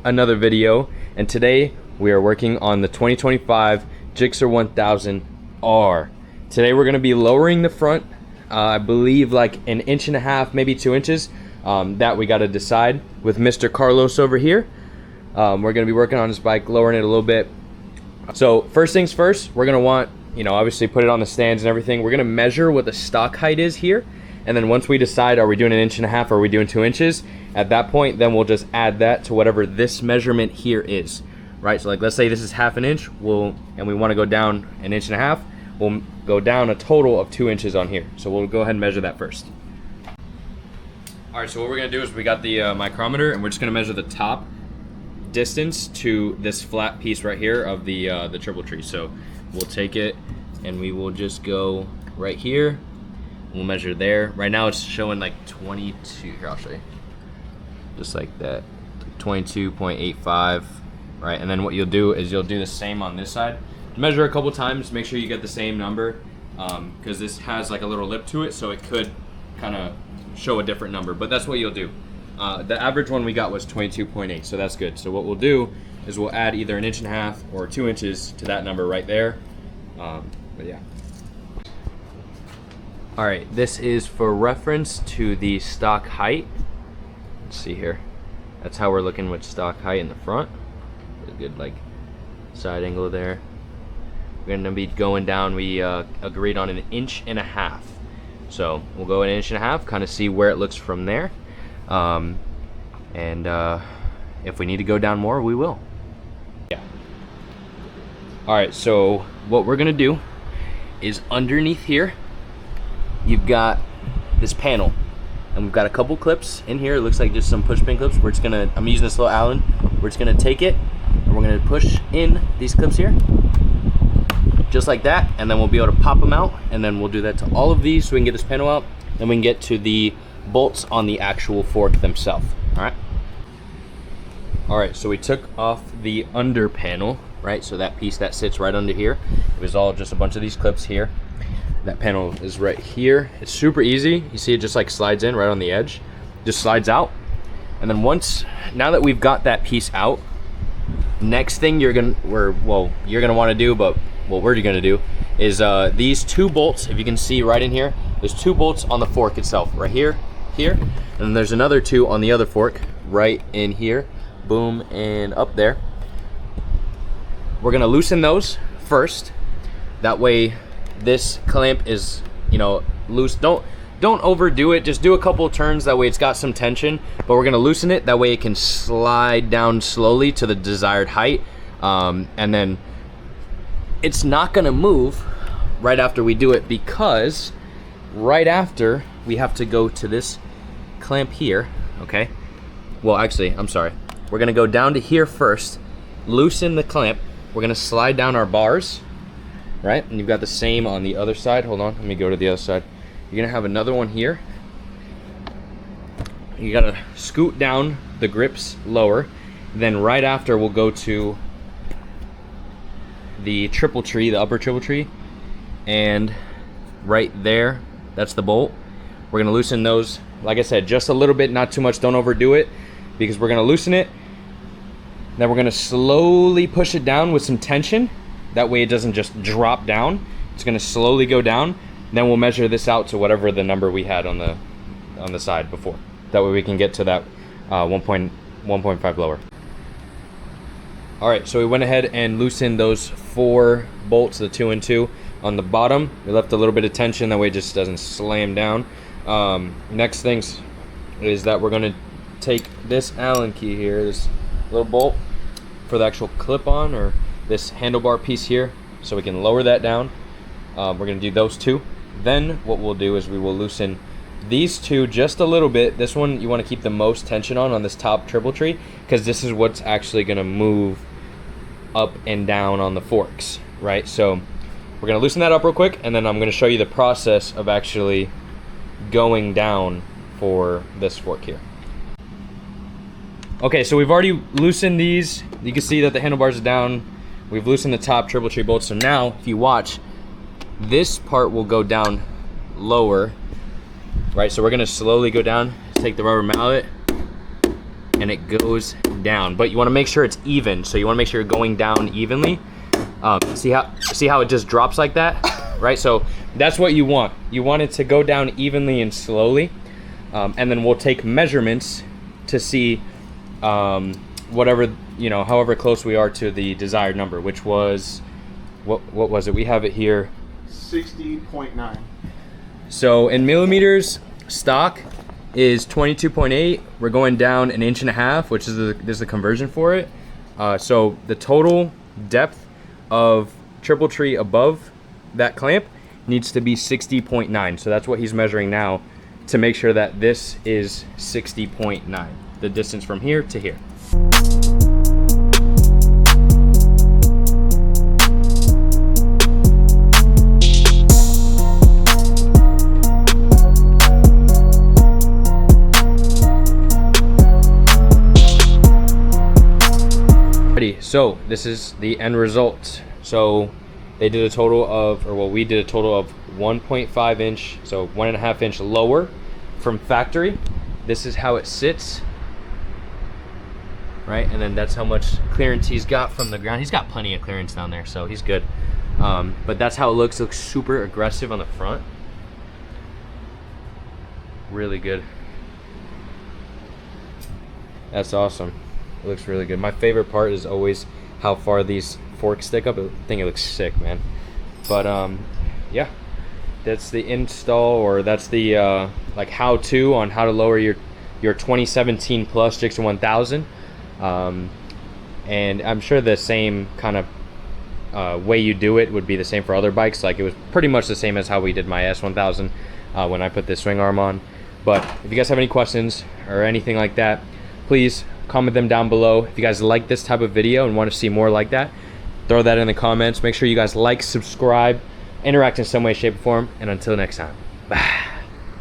another video, and today we are working on the 2025 GSXR1000R. Today we're going to be lowering the front, I believe like 1.5 inches, maybe 2 inches. That we got to decide with Mr. Carlos over here. We're going to be working on this bike, lowering it a little bit. So first things first, we're going to want, obviously put it on the stands and everything. We're going to measure what the stock height is here. And then once we decide, are we doing 1.5 inches or are we doing 2 inches? At that point, then we'll just add that to whatever this measurement here is, right? So like, let's say this is 1/2 inch, and we want to go down 1.5 inches, we'll go down a total of 2 inches on here. So we'll go ahead and measure that first. All right, so what we're gonna do is we got the micrometer, and we're just gonna measure the top distance to this flat piece right here of the triple tree. So we'll take it and we will just go right here. We'll measure there. Right now it's showing like 22, here I'll show you. Just like that, 22.85, right? And then what you'll do is you'll do the same on this side. Measure a couple times, make sure you get the same number, because this has like a little lip to it, so it could kind of show a different number, but that's what you'll do. The average one we got was 22.8, so that's good. So what we'll do is we'll add either 1.5 inches or 2 inches to that number right there. But yeah. All right, this is for reference to the stock height. Let's see here. That's how we're looking with stock height in the front. A good like side angle there. We're gonna be going down, we agreed on 1.5 inches. So we'll go 1.5 inches, kind of see where it looks from there. If we need to go down more, we will. Yeah. All right, so what we're gonna do is underneath here, you've got this panel, and we've got a couple clips in here. It looks like just some push pin clips. We're just gonna, I'm using this little Allen. We're just gonna take it, and we're gonna push in these clips here, just like that, and then we'll be able to pop them out, and then we'll do that to all of these so we can get this panel out. Then we can get to the bolts on the actual fork themselves. All right, so we took off the under panel, right? So that piece that sits right under here, it was all just a bunch of these clips here. That panel is right here. It's super easy. You see it just like slides in right on the edge, just slides out. And then now that we've got that piece out, next thing you're gonna want to do, but what we're gonna do is these 2 bolts, if you can see right in here, there's 2 bolts on the fork itself, right here, here, and then there's another 2 on the other fork, right in here, boom, and up there. We're gonna loosen those first. That way this clamp is, loose. Don't overdo it, just do a couple of turns, that way it's got some tension, but we're gonna loosen it, that way it can slide down slowly to the desired height, and then it's not gonna move right after we do it, because right after we have to go to this clamp here, okay? Well, actually, I'm sorry. We're gonna go down to here first, loosen the clamp. We're gonna slide down our bars, right? And you've got the same on the other side. Hold on, let me go to the other side. You're gonna have another one here. You gotta scoot down the grips lower. Then right after we'll go to the triple tree, the upper triple tree, and right there, that's the bolt. We're gonna loosen those, like I said, just a little bit, not too much, don't overdo it, because we're gonna loosen it. Then we're gonna slowly push it down with some tension. That way it doesn't just drop down. It's gonna slowly go down. Then we'll measure this out to whatever the number we had on the side before. That way we can get to that 1.5 lower. All right, so we went ahead and loosened those 4 bolts, the 2 and 2 on the bottom. We left a little bit of tension, that way it just doesn't slam down. Next things is that we're gonna take this Allen key here, this little bolt for the actual clip-on, or this handlebar piece here, so we can lower that down. We're gonna do those 2. Then what we'll do is we will loosen these 2 just a little bit. This one you wanna keep the most tension on this top triple tree, because this is what's actually gonna move up and down on the forks, right? So we're gonna loosen that up real quick, and then I'm gonna show you the process of actually going down for this fork here. Okay, so we've already loosened these. You can see that the handlebars are down. We've loosened the top triple tree bolts. So now, if you watch, this part will go down lower, right? So we're gonna slowly go down, take the rubber mallet, and it goes down. But you want to make sure it's even. So you want to make sure you're going down evenly. See how it just drops like that, right? So that's what you want. You want it to go down evenly and slowly. And then we'll take measurements to see whatever, you know, however close we are to the desired number, which was, what was it? We have it here. 60.9. So in millimeters, stock is 22.8. We're going down 1.5 inches, which is this is the conversion for it. So the total depth of triple tree above that clamp needs to be 60.9. So that's what he's measuring now to make sure that this is 60.9, the distance from here to here. So this is the end result. So they did a total of, or well, we did a total of 1.5 inch, so 1.5 inch lower from factory. This is how it sits, right? And then that's how much clearance he's got from the ground. He's got plenty of clearance down there, so he's good. But that's how it looks. It looks super aggressive on the front. Really good. That's awesome. It looks really good. My favorite part is always how far these forks stick up. I think it looks sick, man. But yeah, that's the install, or that's the like how-to on how to lower your 2017 plus GSXR 1000. And I'm sure the same kind of way you do it would be the same for other bikes. Like, it was pretty much the same as how we did my S1000 when I put this swing arm on. But if you guys have any questions or anything like that, please comment them down below. If you guys like this type of video and want to see more like that, throw that in the comments. Make sure you guys like, subscribe, interact in some way, shape, or form. And until next time, bye.